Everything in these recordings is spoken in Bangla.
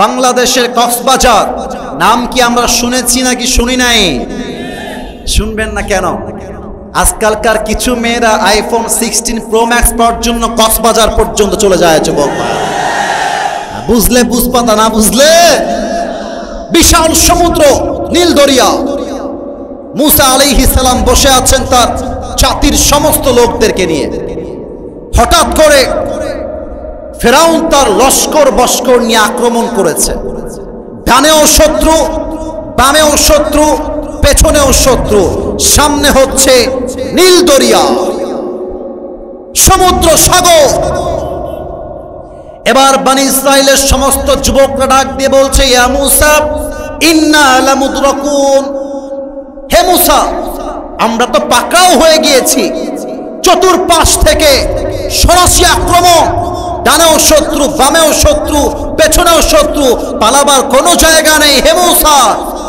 বাংলাদেশের কক্সবাজার নাম কি আমরা শুনেছি নাকি শুনি নাই? শুনবেন না কেন? আজকালকার কিছু মেয়েরা আইফোন 16 প্রো ম্যাক্স পাওয়ার জন্য কক্সবাজার পর্যন্ত চলে যায়। যুবক বুঝলে বুঝপাতা, না বুঝলে বিশাল সমুদ্র, নীল দরিয়া। মুসা আলাইহিস সালাম বসে আছেন তার জাতির সমস্ত লোকদেরকে নিয়ে। হঠাৎ করে ফেরাউন তার লস্কর বস্কর নিয়ে আক্রমণ করেছে। ডানেও শত্রু, বামেও শত্রু, পেছনেও শত্রু, সামনে হচ্ছে নীল দরিয়া, সমুদ্র সাগর। এবার বনি ইসরাইলের সমস্ত যুবকরা ডাক দিয়ে বলছে, ইয়া মুসা ইন্না লামুদরাকুন, হে মুসা আমরা তো পাকড়াও হয়ে গিয়েছি, চতুর্পাশ থেকে সরাসরি আক্রমণ, ডানেও শত্রু, বামেও শত্রু, পেছনেও শত্রু, পালাবার কোনো জায়গা নেই। হে মুসা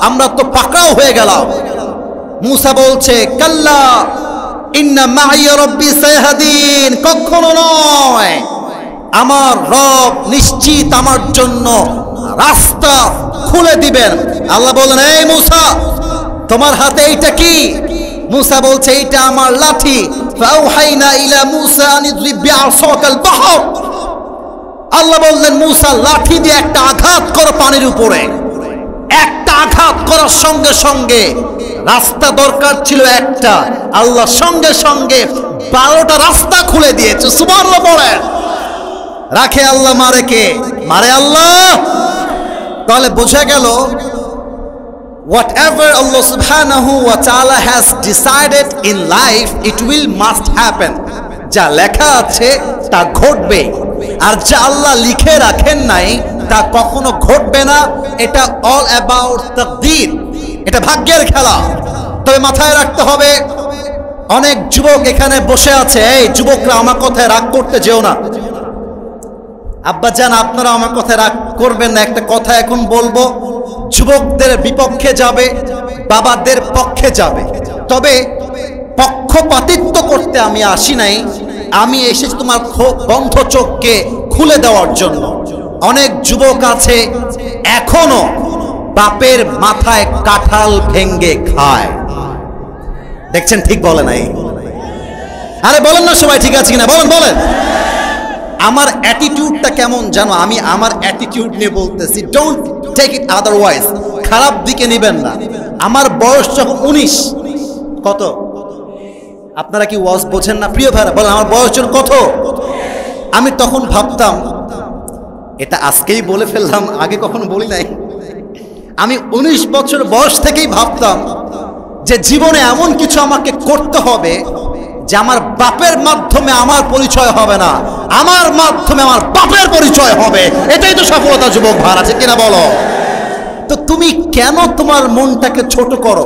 আমরা তো পাকড়াও হয়ে গেলাম। মুসা বলছে, কাল্লা ইন্না মাইয়া রব্বি সায়াহদিন, কখনো নয়, আমার রব নিশ্চিত আমার জন্য রাস্তা খুলে দিবেন। আল্লাহ বলেন, এই মুসা তোমার হাতে এইটা কি? মুসা বলছে, এইটা আমার লাঠি। ফাউহাইনা ইলা মুসা আন ইদরিব বিআসাকাল বাহর, আল্লাহ বললেন মুসা লাঠি দিয়ে একটা আঘাত করো পানির উপরে। একটা আঘাত করার সঙ্গে সঙ্গে রাস্তা দরকার ছিল একটা, আল্লাহ সঙ্গে সঙ্গে 12টা রাস্তা খুলে দিয়েছে। সুবহানাল্লাহ বলেন। রাখে আল্লাহ, মারে কে? মারে আল্লাহ। তাহলে বোঝা গেল whatever Allah subhanahu wa ta'ala has decided in life, it will must happen. যা লেখা আছে তা ঘটবে, আর যা আল্লাহ লিখে রাখেন নাই তা কখনো ঘটবে না। এটা অল অ্যাবাউট তাকদীর, এটা ভাগ্যের খেলা। তবে মাথায় রাখতে হবে, অনেক যুবক এখানে বসে আছে। এই যুবকরা আমার কথায় রাগ করতে যেও না। আব্বা জান আপনারা আমার কথায় রাগ করবেন না। একটা কথা এখন বলবো, যুবকদের বিপক্ষে যাবে, বাবাদের পক্ষে যাবে। তবে পক্ষপাতিত্ব করতে আমি আসি নাই, আমি এসেছি তোমার বন্ধ চোখকে খুলে দেওয়ার জন্য। অনেক যুবক আছে এখনো বাপের মাথায় কাঁঠাল ভেঙ্গে খায়। দেখছেন, ঠিক বলে নাই? আরে বলেন না সবাই, ঠিক আছে কিনা বলেন বলেন। আমার অ্যাটিটিউডটা কেমন জানো? আমি আমার অ্যাটিটিউড নিয়ে বলতেছি, ডোন্ট টেক ইট আদারওয়াইজ, খারাপ দিকে নেবেন না। আমার বয়স যখন 19, কত? আপনারা কি ওয়াজ বোঝেন না? প্রিয় ভাইরা বলেন, আমার বয়স যখন কত? আমি তখন ভাবতাম, এটা আজকেই বলে ফেললাম, আগে কখনো বলি নাই। আমি 19 বছর বয়স থেকেই ভাবতাম যে জীবনে এমন কিছু আমাকে করতে হবে যে আমার বাপের মাধ্যমে আমার পরিচয় হবে না, আমার মাধ্যমে আমার বাপের পরিচয় হবে। এটাই তো সফলতা। যুবক ভাই আছে কিনা বলো? তো তুমি কেন তোমার মনটাকে ছোট করো?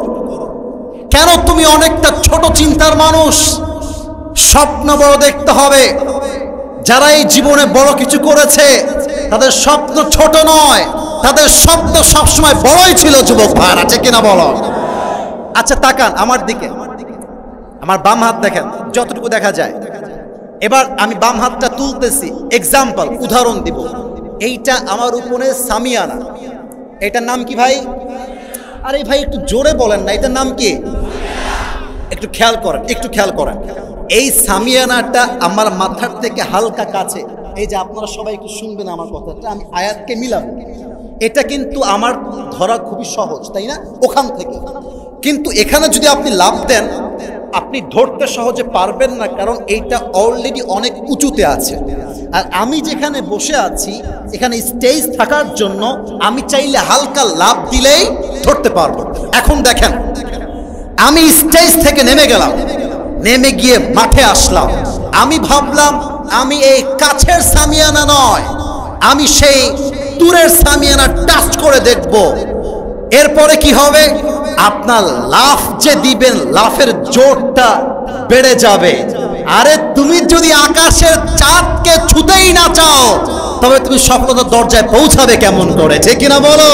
কেন তুমি অনেকটা ছোট চিন্তার মানুষ? স্বপ্ন বড় দেখতে হবে। যারা এই জীবনে বড় কিছু করেছে তাদের স্বপ্ন ছোট নয়, তাদের স্বপ্ন সবসময় বড়ই ছিল। যুবক ভাই আছে কিনা বলো? আচ্ছা তাকান আমার দিকে, আমার বাম হাত দেখেন, যতটুকু দেখা যায়। এবার আমি বাম হাতটা তুলতেছি, এক্সাম্পল, উদাহরণ দিব। এইটা আমার উপরে সামিয়ানা। এটার নাম কি ভাই? আরে ভাই একটু জোরে বলেন না, এটার নাম কি? একটু খেয়াল করেন, একটু খেয়াল করেন। এই সামিয়ানাটা আমার মাথার থেকে হালকা কাছে। এই যে আপনারা সবাই একটু শুনবেন আমার কথাটা, আমি আয়াতকে মিলাবো। এটা কিন্তু আমার ধরা খুবই সহজ, তাই না? ওখান থেকে কিন্তু এখানে যদি আপনি লাভ দেন, আপনি ধরতে সহজে পারবেন না, কারণ এইটা অলরেডি অনেক উঁচুতে আছে। আর আমি যেখানে বসে আছি এখানে স্টেজ থাকার জন্য আমি চাইলে হালকা লাভ দিলেই ধরতে পারবো। এখন দেখেন, আমি স্টেজ থেকে নেমে গেলাম, নেমে গিয়ে মাঠে আসলাম। আমি ভাবলাম আমি এই কাছের সামিয়ানা নয়, আমি সেই দূরের সামিয়ানা টাচ করে দেখব। এরপরে কি হবে? আপনার লাফ যে দিবেন, লাফের জোরটা বেড়ে যাবে। আরে তুমি যদি আকাশের চাঁদকে ছুতেই না চাও, তবে তুমি সফলতার দরজায় পৌঁছাবে কেমন করে? ঠিক কিনা বলো?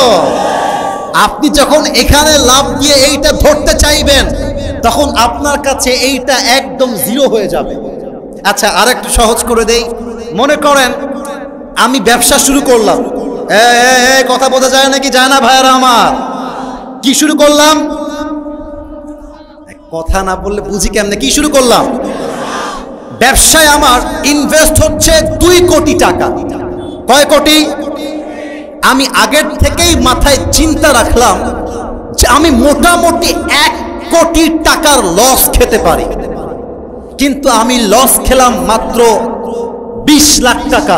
আপনি যখন এখানে লাফ দিয়ে এইটা ধরতে চাইবেন, তখন আপনার কাছে এইটা একদম জিরো হয়ে যাবে। আচ্ছা আরেকটু সহজ করে দেই। মনে করেন আমি ব্যবসা শুরু করলাম, কথা বোঝা যায় নাকি যায় না ভাইরা আমার? কি শুরু করলাম? কথা না বললে বুঝি কেমনে? কি শুরু করলাম? ব্যবসায় আমার ইনভেস্ট হচ্ছে 2 কোটি টাকা। কয় কোটি? আমি আগের থেকেই মাথায় চিন্তা রাখলাম যে আমি মোটামুটি 1 কোটি টাকার লস খেতে পারি, কিন্তু আমি লস খেলাম মাত্র 20 লাখ টাকা।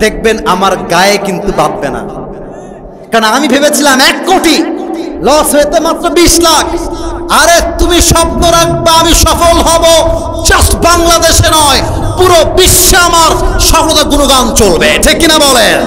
দেখবেন আমার গায়ে কিন্তু বাঁধবে না, কারণ আমি ভেবেছিলাম 1 কোটি, লস হয়েছে মাত্র 20 লাখ। আরে তুমি স্বপ্ন রাখবা আমি সফল হব, জাস্ট বাংলাদেশে নয় পুরো বিশ্বে আমার সফলতা গুণগান চলবে, ঠিক কিনা বলেন?